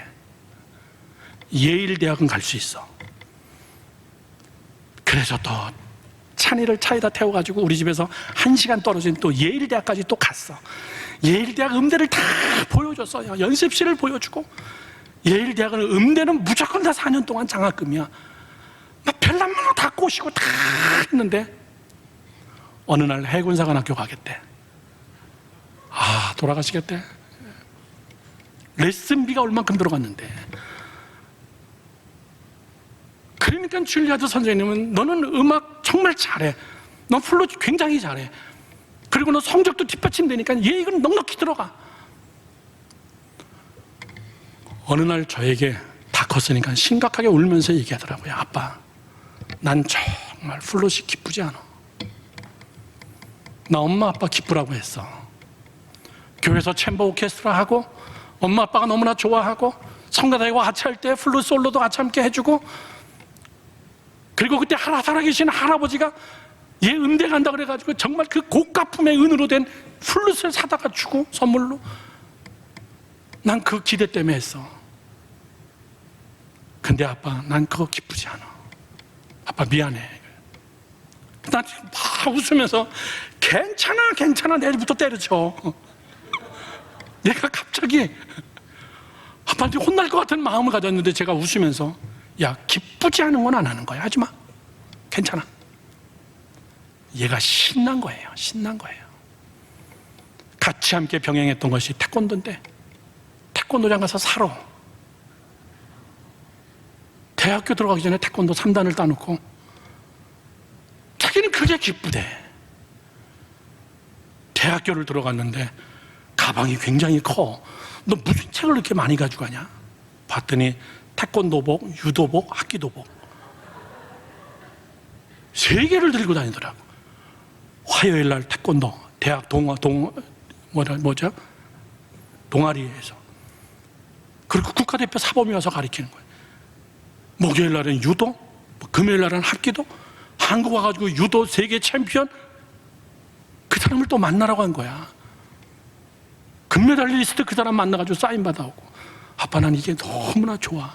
예일 대학은 갈 수 있어. 그래서 또 찬이를 차에다 태워가지고 우리 집에서 1시간 떨어진 또 예일 대학까지 또 갔어. 예일 대학 음대를 다 보여줬어요. 연습실을 보여주고. 예일 대학은 음대는 무조건 다 4년 동안 장학금이야. 막 별난만으로 다 꼬시고 다 했는데, 어느 날 해군사관학교 가겠대. 아, 돌아가시겠대. 레슨비가 얼만큼 들어갔는데. 그러니까 줄리아드 선생님은 너는 음악 정말 잘해. 너 플룻 굉장히 잘해. 그리고 너 성적도 뒷받침되니까 예익은 넉넉히 들어가. 어느 날 저에게 다 컸으니까 심각하게 울면서 얘기하더라고요. 아빠, 난 정말 플룻이 기쁘지 않아. 나 엄마 아빠 기쁘라고 했어. 교회에서 챔버 오케스트라 하고, 엄마 아빠가 너무나 좋아하고, 성가대와 같이 할 때 플룻 솔로도 같이 함께 해주고, 그리고 그때 살아계신 할아버지가 얘 음대 간다 그래가지고 정말 그 고가품의 은으로 된 플룻을 사다가 주고, 선물로. 난 그 기대 때문에 했어. 근데 아빠, 난 그거 기쁘지 않아. 아빠 미안해. 나 지금 막 웃으면서 괜찮아 내일부터 때려쳐. 얘가 갑자기 아빠한테 혼날 것 같은 마음을 가졌는데, 제가 웃으면서 야, 기쁘지 않은 건 안 하는 거야. 하지마. 괜찮아. 얘가 신난 거예요. 신난 거예요. 같이 함께 병행했던 것이 태권도인데, 태권도장 가서 살아. 대학교 들어가기 전에 태권도 3단을 따놓고 자기는 그게 기쁘대. 대학교를 들어갔는데 가방이 굉장히 커. 너 무슨 책을 이렇게 많이 가지고 가냐? 봤더니 태권도복, 유도복, 학기도복 3개를 들고 다니더라고. 화요일 날 태권도, 대학 동아리에서. 그리고 국가대표 사범이 와서 가르치는 거예요. 목요일 날은 유도, 금요일 날은 학기도. 한국 와가지고 유도 세계 챔피언, 그 사람을 또 만나라고 한 거야. 금메달리스트 그 사람 만나가지고 사인 받아오고. 아빠, 난 이게 너무나 좋아.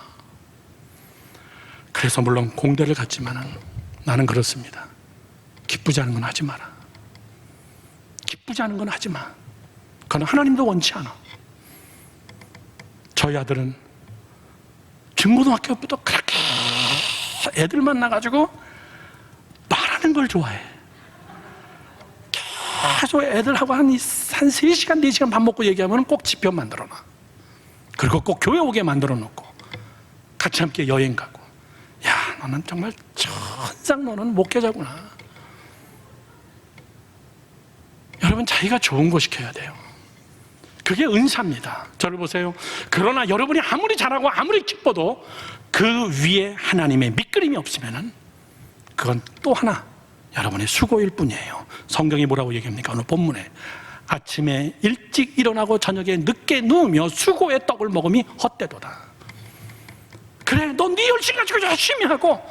그래서 물론 공대를 갔지만은 나는 그렇습니다. 기쁘지 않은 건 하지 마라. 기쁘지 않은 건 하지 마. 그건 하나님도 원치 않아. 저희 아들은 중고등학교부터 그렇게 애들 만나가지고 말하는 걸 좋아해. 계속 애들하고 한 3시간, 4시간 밥 먹고 얘기하면 꼭 지표 만들어 놔. 그리고 꼭 교회 오게 만들어 놓고 같이 함께 여행 가고. 야, 너는 정말 천상, 너는 목회자구나. 여러분, 자기가 좋은 거 시켜야 돼요. 그게 은사입니다. 저를 보세요. 그러나 여러분이 아무리 잘하고 아무리 기뻐도 그 위에 하나님의 밑그림이 없으면은 그건 또 하나 여러분의 수고일 뿐이에요. 성경이 뭐라고 얘기합니까? 오늘 본문에 아침에 일찍 일어나고 저녁에 늦게 누우며 수고의 떡을 먹음이 헛되도다. 그래, 너 네 열심 가지고 열심히 하고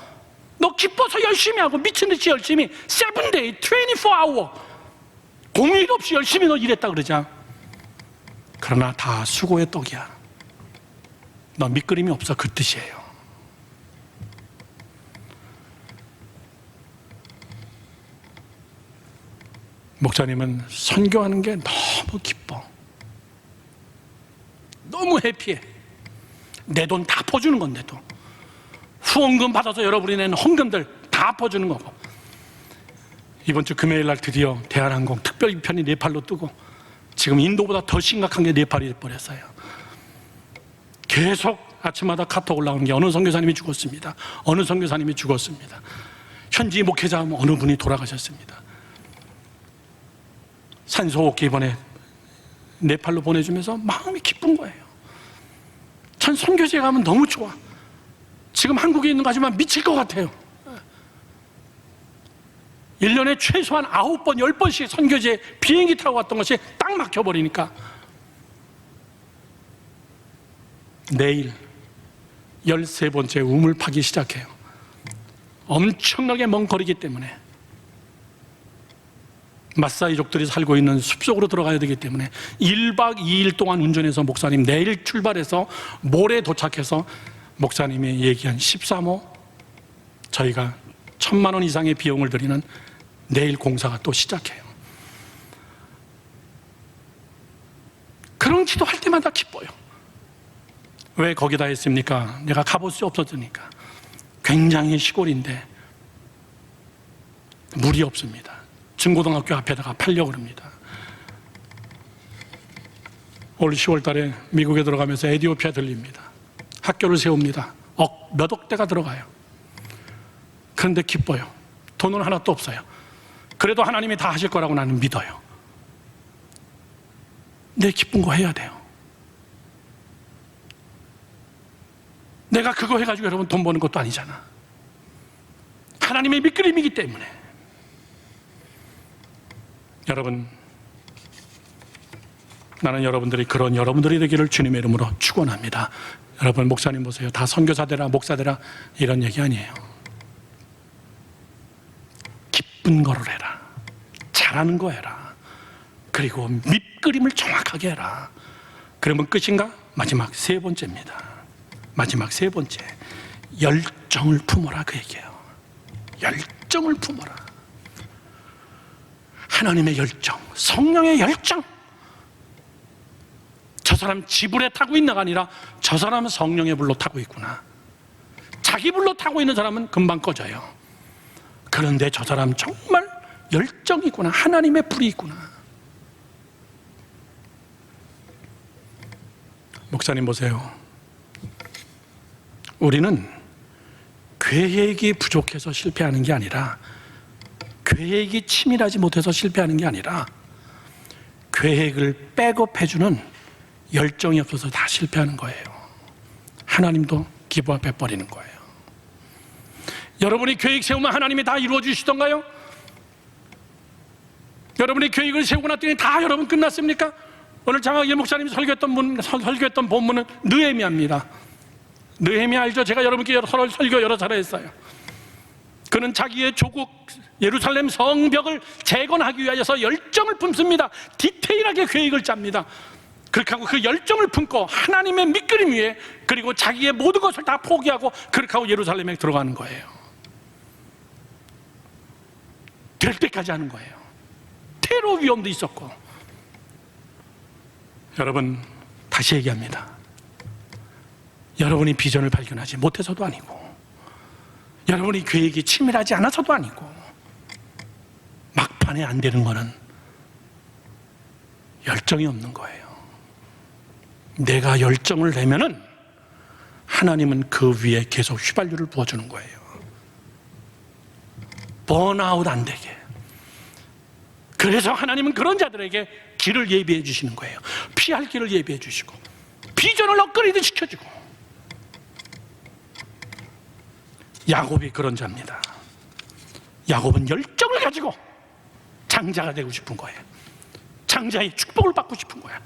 너 기뻐서 열심히 하고 미친듯이 열심히 7day, 24hour 공휴일 없이 열심히 너 일했다 그러자. 그러나 다 수고의 떡이야. 너 밑그림이 없어, 그 뜻이에요. 목사님은 선교하는 게 너무 기뻐. 너무 해피해. 내 돈 다 퍼주는 건데도. 후원금 받아서 여러분이 낸 헌금들 다 퍼주는 거고. 이번 주 금요일 날 드디어 대한항공 특별편이 네팔로 뜨고, 지금 인도보다 더 심각한 게 네팔이 돼버렸어요. 계속 아침마다 카톡 올라오는 게 어느 선교사님이 죽었습니다. 어느 선교사님이 죽었습니다. 현지 목회자 어느 분이 돌아가셨습니다. 산소호흡기 이번에 네팔로 보내주면서 마음이 기쁜 거예요. 전 선교지에 가면 너무 좋아. 지금 한국에 있는 거 하지만 미칠 것 같아요. 1년에 최소한 9번, 10번씩 선교지에 비행기 타고 갔던 것이 딱 막혀버리니까 내일 13번째 우물 파기 시작해요. 엄청나게 먼 거리기 때문에 마사이족들이 살고 있는 숲속으로 들어가야 되기 때문에 1박 2일 동안 운전해서 목사님 내일 출발해서 모레 도착해서 목사님이 얘기한 13호 저희가 1,000만 원 이상의 비용을 들이는 내일 공사가 또 시작해요. 그런 기도할 때마다 기뻐요. 왜 거기다 했습니까? 내가 가볼 수 없었으니까. 굉장히 시골인데 물이 없습니다. 중고등학교 앞에다가 팔려고 합니다. 올 10월 달에 미국에 들어가면서 에티오피아 들립니다. 학교를 세웁니다. 몇 억대가 들어가요. 그런데 기뻐요. 돈은 하나도 없어요. 그래도 하나님이 다 하실 거라고 나는 믿어요. 내 기쁜 거 해야 돼요. 내가 그거 해가지고 여러분 돈 버는 것도 아니잖아. 하나님의 밑그림이기 때문에. 여러분, 나는 여러분들이 그런 여러분들이 되기를 주님의 이름으로 축원합니다. 여러분, 목사님 보세요. 다 선교사 되라, 목사 되라 이런 얘기 아니에요. 기쁜 거를 해라. 잘하는 거 해라. 그리고 밑그림을 정확하게 해라. 그러면 끝인가? 마지막 세 번째입니다. 마지막 세 번째, 열정을 품어라 그 얘기예요. 열정을 품어라. 하나님의 열정, 성령의 열정. 저 사람 지불에 타고 있나가 아니라 저 사람은 성령의 불로 타고 있구나. 자기 불로 타고 있는 사람은 금방 꺼져요. 그런데 저 사람 정말 열정이 있구나. 하나님의 불이 있구나. 목사님 보세요. 우리는 계획이 부족해서 실패하는 게 아니라, 계획이 치밀하지 못해서 실패하는 게 아니라, 계획을 백업해주는 열정이 없어서 다 실패하는 거예요. 하나님도 기부 앞에 버리는 거예요. 여러분이 계획 세우면 하나님이 다 이루어 주시던가요? 여러분이 계획을 세우고 났더니 다 여러분 끝났습니까? 오늘 장학일 목사님이 설교했던 본문은 느헤미야입니다. 느헤미야 알죠? 제가 여러분께 설교 여러 차례 했어요. 그는 자기의 조국 예루살렘 성벽을 재건하기 위하여서 열정을 품습니다. 디테일하게 계획을 짭니다. 그렇게 하고 그 열정을 품고 하나님의 밑그림 위에, 그리고 자기의 모든 것을 다 포기하고 그렇게 하고 예루살렘에 들어가는 거예요. 될 때까지 하는 거예요. 테러 위험도 있었고. 여러분, 다시 얘기합니다. 여러분이 비전을 발견하지 못해서도 아니고, 여러분이 계획이 치밀하지 않아서도 아니고, 막판에 안 되는 거는 열정이 없는 거예요. 내가 열정을 내면은 하나님은 그 위에 계속 휘발유를 부어주는 거예요. 번아웃 안 되게. 그래서 하나님은 그런 자들에게 길을 예비해 주시는 거예요. 피할 길을 예비해 주시고, 비전을 업그레이드 시켜주고. 야곱이 그런 자입니다. 야곱은 열정을 가지고 장자가 되고 싶은 거예요. 장자의 축복을 받고 싶은 거야.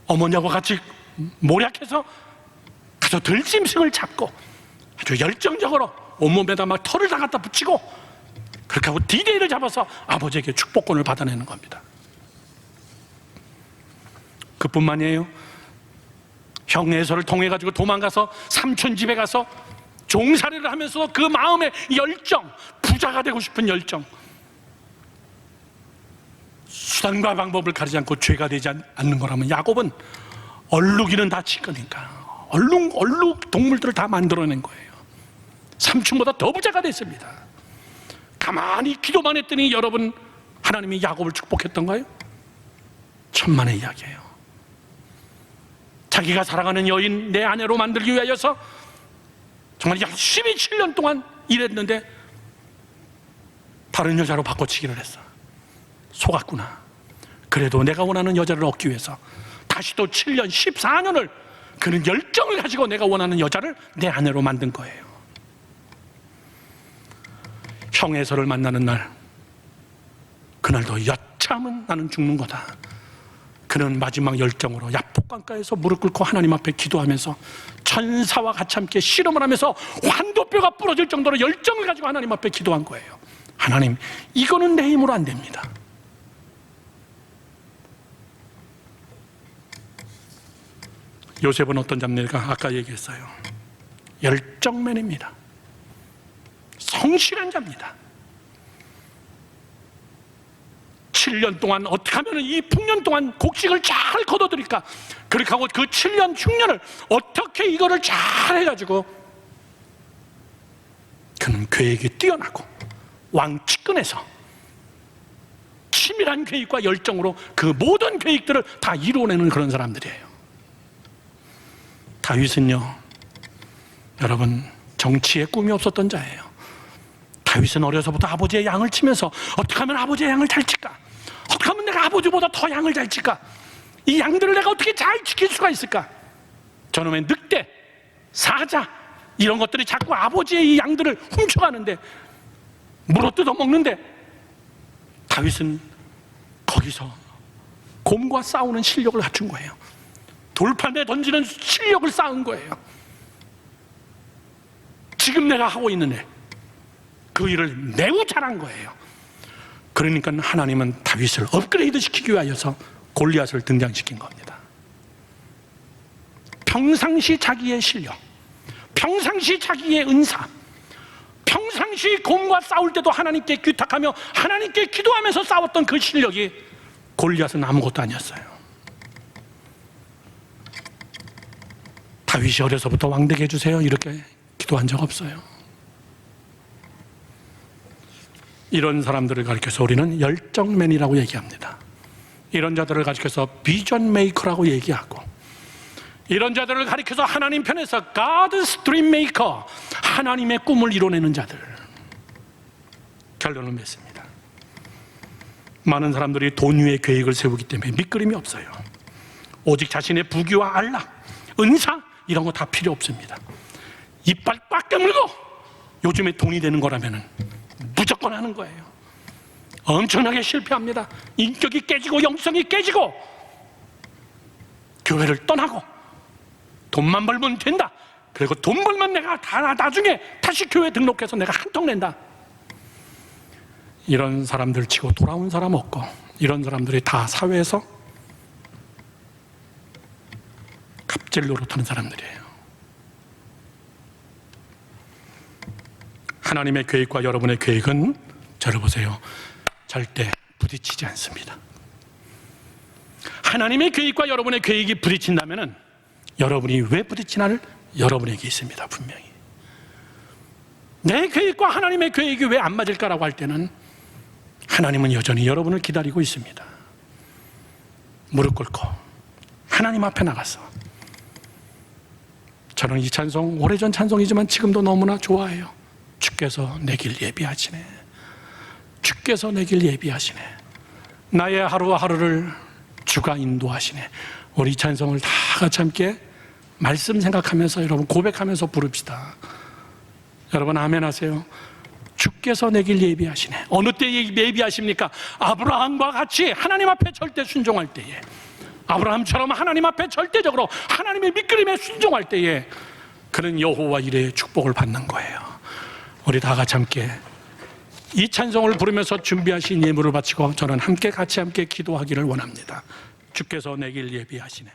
어머니하고 같이 모략해서 가서 들짐승을 잡고 아주 열정적으로 온몸에다 막 털을 다 갖다 붙이고 그렇게 하고 D-Day를 잡아서 아버지에게 축복권을 받아내는 겁니다. 그뿐만이에요. 형 에서를 통해 가지고 도망가서 삼촌 집에 가서 종살이를 하면서 그 마음의 열정, 부자가 되고 싶은 열정, 수단과 방법을 가리지 않고 죄가 되지 않는 거라면 야곱은 얼룩이는 다 칠 거니까 얼룩 동물들을 다 만들어낸 거예요. 삼촌보다 더 부자가 됐습니다. 가만히 기도만 했더니 여러분, 하나님이 야곱을 축복했던가요? 천만의 이야기예요. 자기가 사랑하는 여인 내 아내로 만들기 위하여서 정말 열심히 7년 동안 일했는데 다른 여자로 바꿔치기를 했어. 속았구나. 그래도 내가 원하는 여자를 얻기 위해서 다시 또 7년, 14년을 그런 열정을 가지고 내가 원하는 여자를 내 아내로 만든 거예요. 형 에서를 만나는 날, 그날도 여참은 나는 죽는 거다. 그는 마지막 열정으로 야복강가에서 무릎 꿇고 하나님 앞에 기도하면서 천사와 같이 함께 씨름을 하면서 환도뼈가 부러질 정도로 열정을 가지고 하나님 앞에 기도한 거예요. 하나님, 이거는 내 힘으로 안 됩니다. 요셉은 어떤 잡내가 아까 얘기했어요. 열정맨입니다. 성실한 자입니다. 7년 동안 어떻게 하면 이 풍년 동안 곡식을 잘 거둬들일까, 그렇게 하고 그 7년 흉년을 어떻게 이거를 잘 해가지고, 그는 계획이 뛰어나고 왕측근에서 치밀한 계획과 열정으로 그 모든 계획들을 다 이루어내는 그런 사람들이에요. 다윗은요, 여러분, 정치에 꿈이 없었던 자예요. 다윗은 어려서부터 아버지의 양을 치면서 어떻게 하면 아버지의 양을 잘 칠까? 어떻게 하면 내가 아버지보다 더 양을 잘 칠까? 이 양들을 내가 어떻게 잘 지킬 수가 있을까? 저놈의 늑대, 사자, 이런 것들이 자꾸 아버지의 이 양들을 훔쳐가는데, 물어뜯어 먹는데, 다윗은 거기서 곰과 싸우는 실력을 갖춘 거예요. 돌판에 던지는 실력을 쌓은 거예요. 지금 내가 하고 있는 일, 그 일을 매우 잘한 거예요. 그러니까 하나님은 다윗을 업그레이드 시키기 위하여서 골리앗을 등장시킨 겁니다. 평상시 자기의 실력, 평상시 자기의 은사, 평상시 곰과 싸울 때도 하나님께 규탁하며 하나님께 기도하면서 싸웠던 그 실력이 골리앗은 아무것도 아니었어요. 다윗이 어려서부터 왕되게 해주세요 이렇게 기도한 적 없어요. 이런 사람들을 가리켜서 우리는 열정맨이라고 얘기합니다. 이런 자들을 가리켜서 비전 메이커라고 얘기하고, 이런 자들을 가리켜서 하나님 편에서 God's Dream Maker, 하나님의 꿈을 이뤄내는 자들. 결론을 맺습니다. 많은 사람들이 돈 위에 계획을 세우기 때문에 밑그림이 없어요. 오직 자신의 부귀와 안락, 은사, 이런 거 다 필요 없습니다. 이빨 꽉 깨물고 요즘에 돈이 되는 거라면 무조건 하는 거예요. 엄청나게 실패합니다. 인격이 깨지고 영성이 깨지고 교회를 떠나고 돈만 벌면 된다. 그리고 돈 벌면 내가 다 나중에 다시 교회 등록해서 내가 한턱 낸다. 이런 사람들 치고 돌아온 사람 없고, 이런 사람들이 다 사회에서 갑질 노릇하는 사람들이에요. 하나님의 계획과 여러분의 계획은, 저를 보세요, 절대 부딪히지 않습니다. 하나님의 계획과 여러분의 계획이 부딪힌다면 여러분이 왜 부딪히나를 여러분에게 있습니다. 분명히 내 계획과 하나님의 계획이 왜 안 맞을까라고 할 때는 하나님은 여전히 여러분을 기다리고 있습니다. 무릎 꿇고 하나님 앞에 나가서, 저는 이 찬송 오래전 찬송이지만 지금도 너무나 좋아해요. 주께서 내 길 예비하시네, 주께서 내 길 예비하시네, 나의 하루하루를 주가 인도하시네. 우리 이 찬송을 다 같이 함께 말씀 생각하면서 여러분 고백하면서 부릅시다. 여러분 아멘 하세요. 주께서 내 길 예비하시네. 어느 때 예비하십니까? 아브라함과 같이 하나님 앞에 절대 순종할 때에, 아브라함처럼 하나님 앞에 절대적으로 하나님의 밑그림에 순종할 때에 그는 여호와 이레의 축복을 받는 거예요. 우리 다 같이 함께 이 찬송을 부르면서 준비하신 예물을 바치고 저는 함께 같이 기도하기를 원합니다. 주께서 내 길 예비하시네.